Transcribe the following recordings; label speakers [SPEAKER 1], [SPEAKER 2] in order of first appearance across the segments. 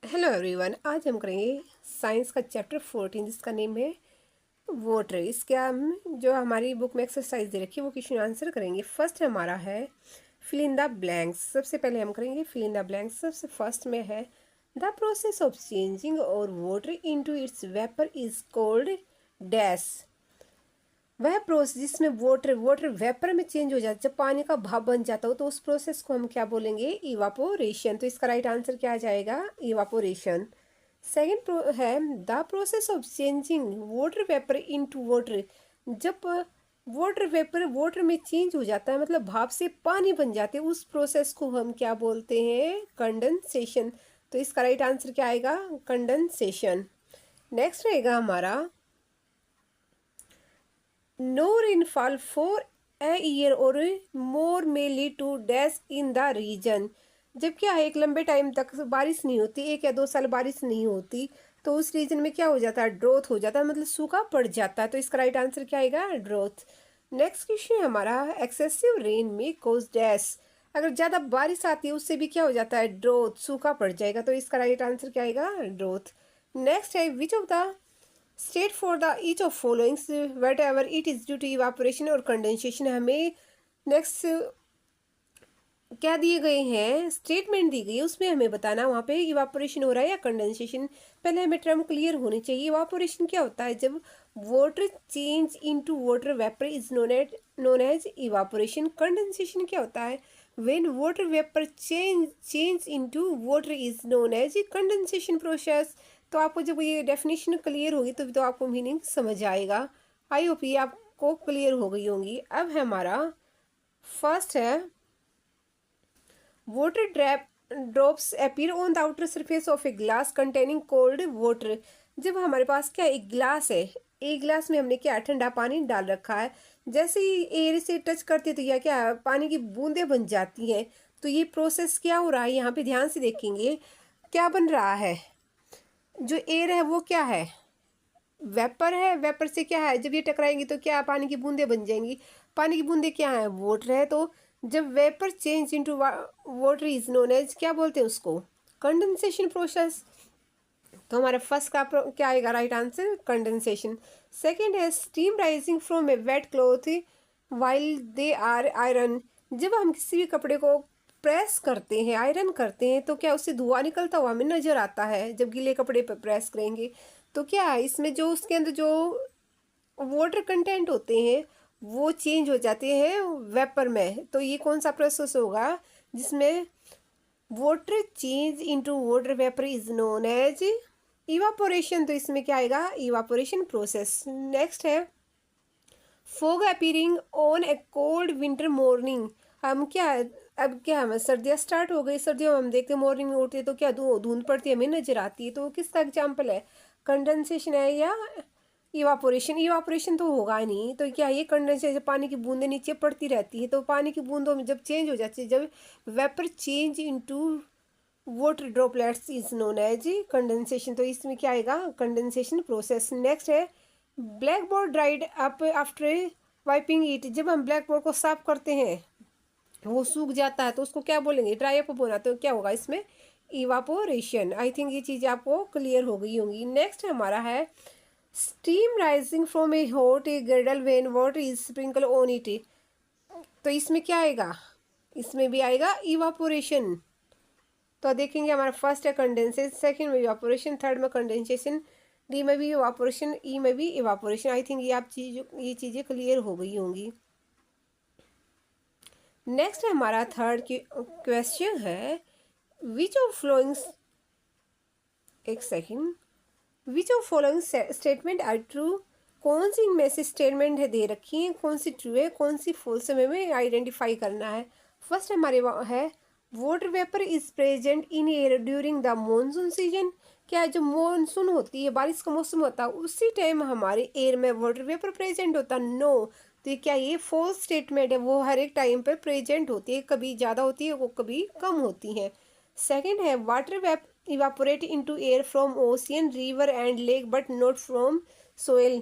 [SPEAKER 1] Hello everyone, आज हम करेंगे साइंस का चैप्टर 14 जिसका नेम है वाटर। इसके हम जो हमारी बुक में एक्सरसाइज दे रखी है वो क्वेश्चन आंसर करेंगे। फर्स्ट हमारा है फिल इन द ब्लैंक्स। सबसे पहले हम करेंगे फिल इन द ब्लैंक्स। सबसे फर्स्ट में है द प्रोसेस ऑफ चेंजिंग और water into its vapour is called dash. वह प्रोसेस जिसमें वाटर वेपर में चेंज हो जाता है, जब पानी का भाप बन जाता हो तो उस प्रोसेस को हम क्या बोलेंगे? इवापोरेशन। तो इसका राइट आंसर क्या आ जाएगा? इवापोरेशन। सेकेंड है the process of changing water vapour into water. जब वाटर वेपर वाटर में चेंज हो जाता है, मतलब भाप से पानी बन जाते हैं, उस प्रोसेस को हम क्या बोलते हैं? कंडेंसेशन। तो इसका राइट आंसर क्या आएगा? कंडेंसेशन। नेक्स्ट रहेगा हमारा no rainfall for a year और more may lead to dash in the region. जब क्या है, एक लंबे टाइम तक बारिश नहीं होती, 1 या 2 साल बारिश नहीं होती, तो उस रीजन में क्या हो जाता है? ड्रोथ हो जाता है, मतलब सूखा पड़ जाता है। तो इसका राइट आंसर क्या आएगा? ड्रोथ। नेक्स्ट क्वेश्चन हमारा एक्सेसिव रेन में कोज डैश। अगर ज़्यादा बारिश आती है उससे भी क्या हो जाता है? ड्रोथ, सूखा पड़ जाएगा। तो इसका राइट आंसर क्या आएगा? ड्रोथ। नेक्स्ट है which of the state for the each of followings whatever it is due to evaporation और कंडेंसेशन। हमें नेक्स्ट क्या दिए गए हैं? स्टेटमेंट दी गई है, उसमें हमें बताना वहाँ पे इवापोरेशन हो रहा है या कंडेंसेशन। पहले हमें टर्म क्लियर होनी चाहिए। इवापोरेशन क्या होता है? जब water change into water vapour is known as evaporation. Condensation क्या होता है? When water vapour change into water is known as condensation process. तो आपको जब ये डेफिनेशन क्लियर होगी तो आपको मीनिंग समझ आएगा। आई होप ये आपको क्लियर हो गई होंगी। अब है हमारा फर्स्ट है water drops appear on the outer surface of a glass containing cold water. जब हमारे पास क्या एक गिलास है, एक गिलास में हमने क्या ठंडा पानी डाल रखा है, जैसे ही एयर से टच करते तो यह क्या पानी की बूंदें बन जाती हैं। तो ये प्रोसेस क्या हो रहा है? यहाँ पे ध्यान से देखेंगे क्या बन रहा है। जो एयर है वो क्या है? वेपर है। वेपर से क्या है, जब ये टकराएंगी तो क्या पानी की बूंदें बन जाएंगी। पानी की बूंदें क्या है? वाटर है। तो जब vapour change into water is known as क्या बोलते हैं उसको? Condensation process. तो हमारा फर्स्ट का क्या आएगा राइट आंसर? कंडेंसेशन। सेकेंड है steam rising from a wet cloth while they are iron. जब हम किसी भी कपड़े को प्रेस करते हैं, आयरन करते हैं, तो क्या उससे धुआं निकलता हुआ हमें नजर आता है जब गीले कपड़े पर प्रेस करेंगे। तो क्या है इसमें जो उसके अंदर जो वाटर कंटेंट होते हैं वो चेंज हो जाते हैं वेपर में। तो ये कौन सा प्रोसेस होगा जिसमें water change into water vapour is known as evaporation. तो इसमें क्या आएगा? Evaporation process. नेक्स्ट है fog appearing on a cold winter morning. हम क्या अब क्या हमें सर्दियाँ स्टार्ट हो गई, सर्दियों में हम देखते हैं मॉर्निंग में उठते तो क्या धुंध पड़ती है, हमें नजर आती है। तो वो किसका एग्जाम्पल है? कंडेंसेशन है या इवापोरेशन? इवापोरेशन तो होगा नहीं, तो क्या ये कंडेंसेशन, पानी की बूंदें नीचे पड़ती रहती है, तो पानी की बूंदों में जब चेंज हो जाती है, जब vapour change into water droplets is known as condensation. तो इसमें क्या आएगा? Condensation process. नेक्स्ट है black board dried up after wiping it. जब हम ब्लैक बोर्ड को साफ करते हैं वो सूख जाता है तो उसको क्या बोलेंगे? ड्राई अप होना। तो क्या होगा इसमें? इवापोरेशन। आई थिंक ये चीज़ आपको क्लियर हो गई होंगी। नेक्स्ट हमारा है steam rising from A hot A girdle when water is sprinkle on it. तो इसमें क्या आएगा? इसमें भी आएगा इवापोरेशन। तो देखेंगे हमारा फर्स्ट है कंडेंसेशन, सेकंड में इवापोरेशन, थर्ड में कंडेंसेशन, डी में भी इवापोरेशन, ई में भी इवापोरेशन। आई थिंक ये चीज़ें क्लियर हो गई होंगी। नेक्स्ट हमारा थर्ड क्वेश्चन है विच ऑफ फ्लोइंग्स, एक second, which of following statement are true. कौन सी इनमें से स्टेटमेंट है दे रखी है, कौन सी ट्रू है कौन सी फॉल्स, हमें आइडेंटिफाई करना है। फर्स्ट हमारे है water vapour is present in air during the monsoon season. क्या है, जो मॉनसून होती है, बारिश का मौसम होता है, उसी टाइम हमारे एयर में वाटर वेपर प्रेजेंट होता है? नो। तो क्या ये फॉल्स स्टेटमेंट है? वो हर एक टाइम पर प्रेजेंट होती है, कभी ज़्यादा होती है वो कभी कम होती है। सेकेंड है water vapour evaporate into air from ocean river and lake but not from soil.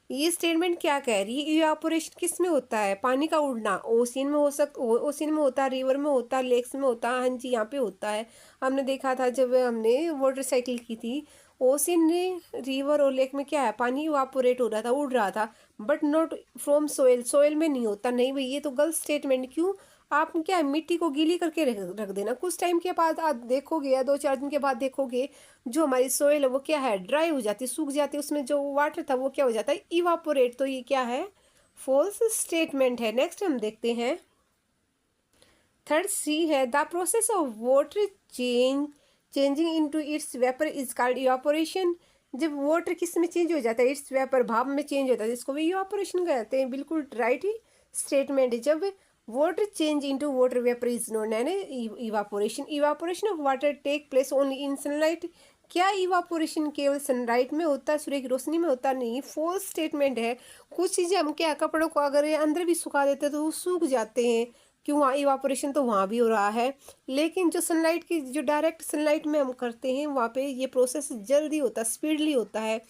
[SPEAKER 1] ये स्टेटमेंट क्या कह रही है, इवापोरेशन किस में होता है, पानी का उड़ना, ओशियन में ओशियन में होता है, रिवर में होता है, लेक्स में होता है, हाँ जी यहाँ पे होता है। हमने देखा था जब हमने वाटर साइकिल की थी, ओशियन ने, रिवर और लेक में क्या है, पानी इवापोरेट हो रहा था, उड़ रहा था, but not from soil, soil में नहीं होता। नहीं भाई, ये तो गलत स्टेटमेंट। क्यों? आप क्या है, मिट्टी को गीली करके रख देना, कुछ टाइम के बाद आप देखोगे या 2-4 दिन के बाद देखोगे, जो हमारी सोइल है वो क्या है, ड्राई हो जाती है, सूख जाती है, उसमें जो वाटर था वो क्या हो जाता है, इवापोरेट। तो ये क्या है, फॉल्स स्टेटमेंट है। नेक्स्ट हम देखते हैं, थर्ड सी है, the process of water changing into its vapour is called evaporation. जब वाटर किस में चेंज हो जाता है, इट्स वेपर, भाप में चेंज होता है, इसको भी इवापोरेशन कहते हैं। बिल्कुल राइट ही स्टेटमेंट है। जब water change into water vapour is known है evaporation. Evaporation of water take place only in sunlight. क्या इवापोरेशन केवल सनलाइट में होता है, सूर्य की रोशनी में होता नहीं? फॉल्स स्टेटमेंट है। कुछ चीज़ें हम क्या, कपड़ों को अगर अंदर भी सुखा देते हैं तो वो सूख जाते हैं, क्यों? वहाँ इवापोरेशन तो वहाँ भी हो रहा है, लेकिन जो सनलाइट की, जो डायरेक्ट सनलाइट में हम करते हैं वहाँ पे ये प्रोसेस जल्दी होता है, स्पीडली होता है।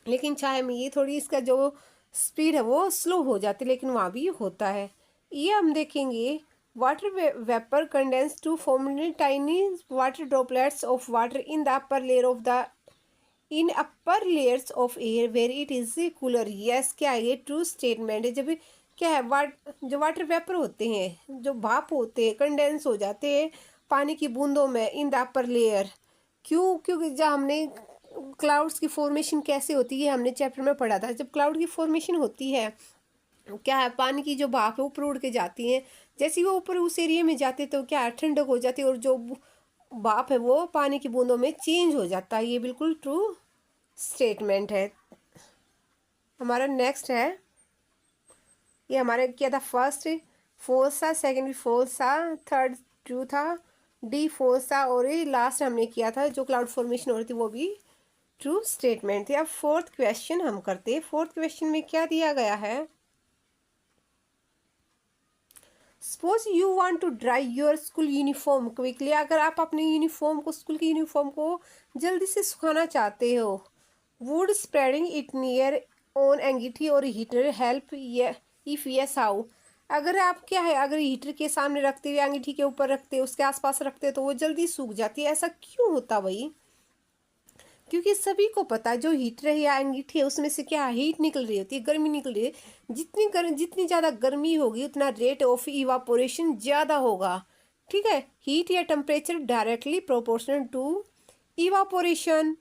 [SPEAKER 1] लेकिन चाहे में ये थोड़ी, इसका जो स्पीड है वो स्लो हो जाती है, लेकिन वहाँ भी होता है। ये हम देखेंगे, water vapour condense to form tiny water droplets of water in the upper layer of the in upper layers of air where it is cooler. Yes, क्या है, ये ट्रू स्टेटमेंट है। जब क्या है, जो वाटर वेपर होते हैं, जो भाप होते हैं, कंडेंस हो जाते हैं पानी की बूंदों में इन द अपर लेयर। क्यों? क्योंकि जब हमने क्लाउड्स की फॉर्मेशन कैसे होती है हमने चैप्टर में पढ़ा था। जब क्लाउड की फॉर्मेशन होती है, क्या है, पानी की जो भाप है ऊपर उड़ के जाती है, जैसे वो ऊपर उस एरिया में जाते तो क्या है, ठंडक हो जाती है, और जो भाप है वो पानी की बूंदों में चेंज हो जाता है। ये बिल्कुल ट्रू स्टेटमेंट है। हमारा नेक्स्ट है, ये हमारे क्या था, फर्स्ट फोर्स था, सेकेंड फोर्स था, थर्ड ट्रू था, डी फोर्स था, और ये लास्ट हमने किया था जो क्लाउड फॉर्मेशन हो रही थी वो भी ट्रू स्टेटमेंट थी। अब फोर्थ क्वेश्चन हम करते हैं। फोर्थ क्वेश्चन में क्या दिया गया है, suppose you want to dry your school uniform quickly. अगर आप अपने यूनिफॉर्म को, स्कूल की यूनिफॉर्म को जल्दी से सुखाना चाहते हो, would spreading it near on angithi और heater help, if yes how. अगर आप क्या है, अगर हीटर के सामने रखते हुए, अंगीठी के ऊपर रखते हो, उसके आसपास रखते हो, तो वो जल्दी सूख जाती है। ऐसा क्यों होता भाई? क्योंकि सभी को पता है जो हीटर है या अंगीठी है उसमें से क्या हीट निकल रही होती है, गर्मी निकल रही है। जितनी ज़्यादा गर्मी होगी उतना रेट ऑफ इवापोरेशन ज़्यादा होगा। ठीक है, हीट या temperature directly proportional to evaporation.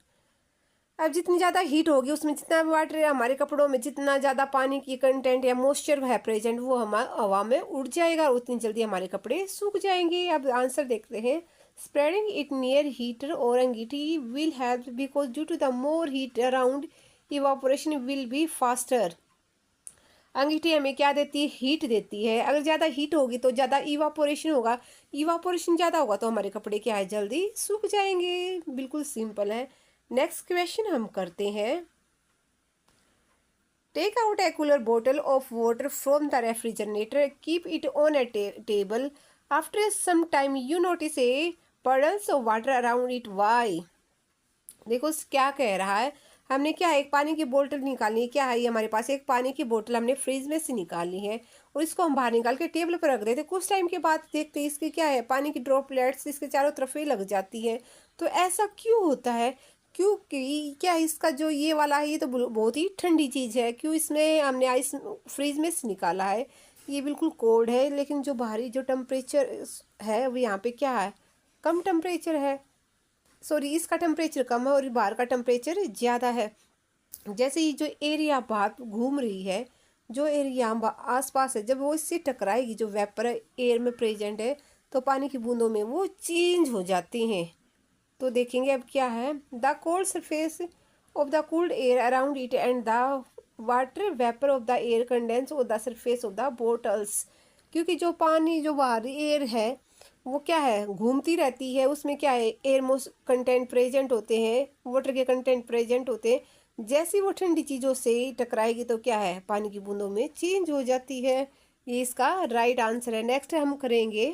[SPEAKER 1] अब जितनी ज़्यादा हीट होगी उसमें जितना वाटर हमारे कपड़ों में, जितना ज़्यादा पानी की कंटेंट या मॉइस्चर है प्रेजेंट, वो हमारे हवा में उड़ जाएगा, उतनी जल्दी हमारे कपड़े सूख जाएंगे। अब आंसर देखते हैं, spreading it near heater or अंगीठी will help because due to the more heat around evaporation will be faster। अंगीठी हमें क्या देती है, हीट देती है। अगर ज़्यादा हीट होगी तो ज़्यादा इवापोरेशन होगा, इवापोरेशन ज़्यादा होगा तो हमारे कपड़े क्या है, जल्दी सूख जाएंगे। बिल्कुल सिंपल है। नेक्स्ट क्वेश्चन हम करते हैं, take out a cooler bottle of water from the refrigerator, keep it on a table, after some time you notice a puddles of water around it, why। देखो क्या कह रहा है, हमने क्या है, एक पानी की बोतल निकाली है। क्या है, ये हमारे पास एक पानी की बोतल हमने फ्रिज में से निकाली है, और इसको हम बाहर निकाल के टेबल पर रख देते। कुछ टाइम के बाद देखते हैं इसके क्या है, पानी की ड्रॉपलेट्स इसके चारों तरफ ही लग जाती है। तो ऐसा क्यों होता है? क्योंकि क्या इसका जो ये वाला है, ये तो बहुत ही ठंडी चीज़ है, क्यों इसमें हमने आइस फ्रिज में से निकाला है, ये बिल्कुल कोल्ड है। लेकिन जो बाहरी जो टेम्परेचर है वो यहाँ पे क्या है, कम टेम्परेचर है, सॉरी इसका टेम्परेचर कम है और बाहर का टेम्परेचर ज़्यादा है। जैसे ही जो एरिया बाहर घूम रही है, जो एरिया आसपास है, जब वो इससे टकराएगी, जो वेपर एयर में प्रेजेंट है, तो पानी की बूंदों में वो चेंज हो जाते हैं। तो देखेंगे अब क्या है, the cold surface of the cooled air around it and the water vapour of the air condense of the surface of the bottles. क्योंकि जो पानी, जो बाहरी एयर है वो क्या है, घूमती रहती है, उसमें क्या है, एयर मोस्ट कंटेंट प्रेजेंट होते हैं, वाटर के कंटेंट प्रेजेंट होते हैं। जैसे वो ठंडी चीज़ों से टकराएगी तो क्या है, पानी की बूंदों में चेंज हो जाती है। ये इसका राइट आंसर है। नेक्स्ट हम करेंगे,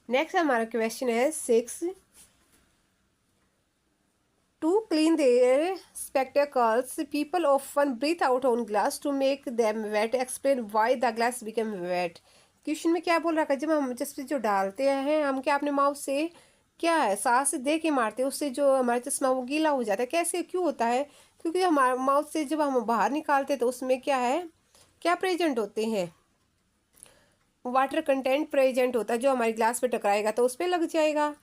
[SPEAKER 1] नेक्स्ट हमारा क्वेश्चन है 6, To clean their spectacles, people often breathe out on glass to make them wet. Explain why the glass became wet. Question में क्या बोल रखा है, जब हम चश्मे जो डालते हैं हम क्या अपने माउथ से क्या है सांस दे के मारते हैं, उससे जो हमारा चश्मा वो गीला हो जाता है। कैसे क्यों होता है? क्योंकि हमारे माउथ से जब हम बाहर निकालते हैं तो उसमें क्या है, क्या प्रेजेंट होते हैं, वाटर कंटेंट प्रेजेंट होता है जो हमारी ग्लास पे टकराएगा तो उस पर लग जाएगा।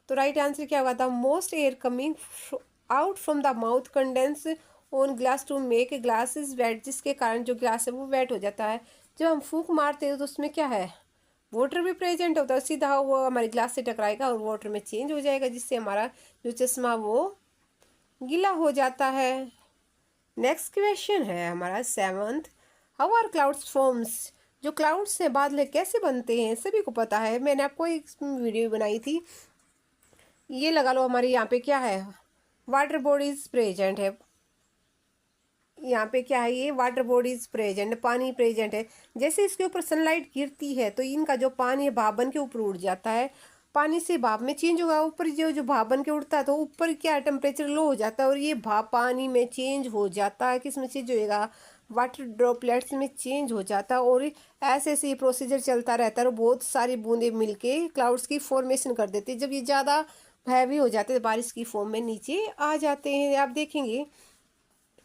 [SPEAKER 1] तो राइट आंसर क्या होगा? The most air coming out from the mouth condense on glass to make glass is wet, जिसके कारण जो ग्लास है वो वेट हो जाता है। जब हम फूंक मारते हैं तो उसमें क्या है, वाटर भी प्रेजेंट होता है, सीधा वो हमारी ग्लास से टकराएगा और वाटर में चेंज हो जाएगा, जिससे हमारा जो चश्मा वो गीला हो जाता है। नेक्स्ट क्वेश्चन है हमारा 7th। How are clouds forms? जो क्लाउड्स हैं बादल कैसे बनते हैं सभी को पता है, मैंने आपको एक वीडियो बनाई थी। ये लगा लो हमारे यहाँ पे क्या है, वाटर बॉडीज प्रेजेंट है। यहाँ पे क्या है, ये वाटर बॉडीज प्रेजेंट, पानी प्रेजेंट है। जैसे इसके ऊपर सनलाइट गिरती है तो इनका जो पानी है भाप बन के ऊपर उड़ जाता है, पानी से भाप में चेंज होगा। ऊपर जो भाप बन के उड़ता है तो ऊपर क्या टेम्परेचर लो हो जाता है और ये भाप पानी में चेंज हो जाता है। किस में चेंज होएगा? वाटर ड्रॉपलेट्स में चेंज हो जाता है। और ऐसे ऐसे ये प्रोसीजर चलता रहता है और बहुत सारी बूंदें मिलके क्लाउड्स की फॉर्मेशन कर देती है। जब ये ज़्यादा हैवी हो जाते हैं तो बारिश की फॉर्म में नीचे आ जाते हैं। आप देखेंगे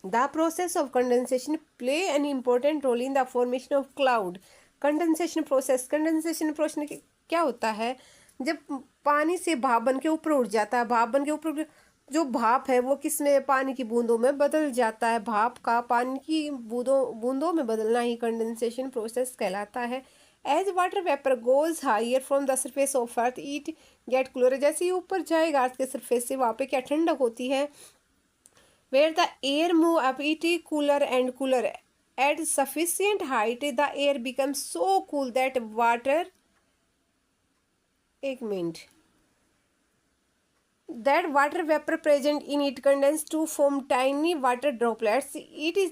[SPEAKER 1] the process of condensation play an important role in the formation of cloud. Condensation process क्या होता है, जब पानी से भाप बन के ऊपर उड़ जाता है, भाप बन के ऊपर जो भाप है वो किस में, पानी की बूंदों में बदल जाता है। भाप का पानी की बूंदों में बदलना ही कंडेंसेशन प्रोसेस कहलाता है। As water vapour goes higher from the surface of earth it get cooler. जैसे ही ऊपर जाएगा अर्थ के सरफेस से, वहाँ पे क्या ठंडक होती है। Where the air move up, it is cooler and cooler. At sufficient height, the air becomes so cool that water. एक minute, that water vapor present in it condenses to form tiny water droplets. It is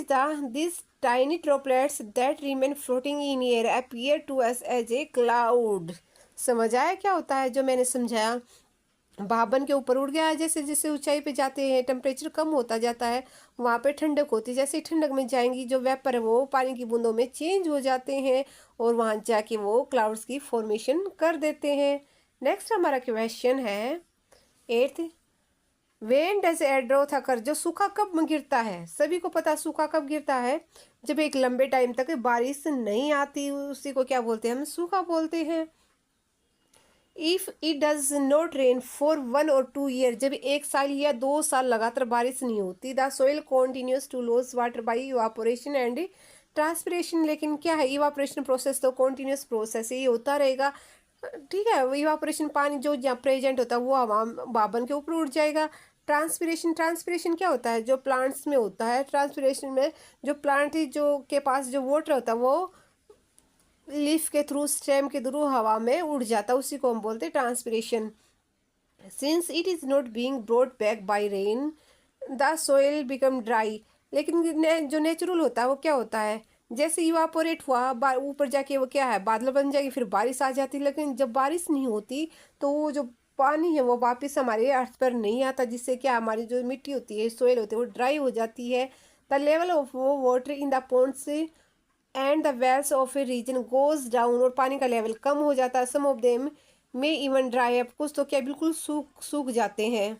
[SPEAKER 1] the these tiny droplets that remain floating in air appear to us as a cloud. समझ आया क्या होता है जो मैंने समझाया? भाप बन के ऊपर उड़ गया, जैसे जैसे ऊंचाई पे जाते हैं टेम्परेचर कम होता जाता है, वहाँ पे ठंडक होती है। जैसे ठंडक में जाएंगी जो वेपर है वो पानी की बूंदों में चेंज हो जाते हैं और वहाँ जाके वो क्लाउड्स की फॉर्मेशन कर देते हैं। नेक्स्ट हमारा क्वेश्चन है 8th। वेन डज एड्रोथ अकर? जो सूखा कब गिरता है? सभी को पता सूखा कब गिरता है, जब एक लंबे टाइम तक बारिश नहीं आती, उसी को क्या बोलते हैं, हम सूखा बोलते हैं। If it does not rain for 1 or 2 years, जब 1 साल या 2 साल लगातार बारिश नहीं होती, the soil continuous to loss water by evaporation and transpiration. लेकिन क्या है, इवापोरेशन प्रोसेस तो कॉन्टिन्यूस प्रोसेस ही होता रहेगा, ठीक है। इवापोरेशन पानी जो जहाँ प्रेजेंट होता है वो हवा भाप बन के ऊपर उड़ जाएगा। ट्रांसपिरेशन क्या होता है, जो प्लांट्स में होता है। ट्रांसपिरेशन में जो प्लांट जो के पास जो वाटर होता है वो लीफ के थ्रू, स्टेम के थ्रू हवा में उड़ जाता है, उसी को हम बोलते हैं transpiration. Since it is not being brought back by rain the soil become dry. लेकिन जो नेचुरल होता है वो क्या होता है, जैसे इवापोरेट हुआ ऊपर जाके वो क्या है, बादल बन जाएगी, फिर बारिश आ जाती है। लेकिन जब बारिश नहीं होती तो वो जो पानी है वो वापस हमारे अर्थ पर नहीं आता, जिससे क्या हमारी जो मिट्टी होती है, सोइल होती है, वो ड्राई हो जाती है। द लेवल ऑफ वो water in the ponds and the wells of a region goes down, और पानी का लेवल कम हो जाता है। सम ऑफ देम में इवन ड्राई अप, कुछ तो क्या बिल्कुल सूख जाते हैं।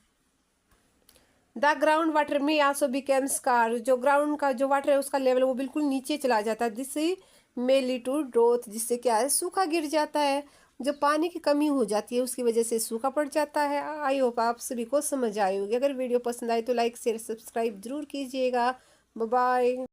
[SPEAKER 1] द ग्राउंड वाटर में आल्सो बिकम स्कार, जो ग्राउंड का जो वाटर है उसका लेवल वो बिल्कुल नीचे चला जाता है, जिससे मे लीड टू ड्रोथ, जिससे क्या है, सूखा गिर जाता है। जब पानी की कमी हो जाती है उसकी वजह से सूखा पड़ जाता है। आई होप आप सभी को समझ आई होगी। अगर वीडियो पसंद आए तो लाइक शेयर सब्सक्राइब जरूर कीजिएगा। Bye bye.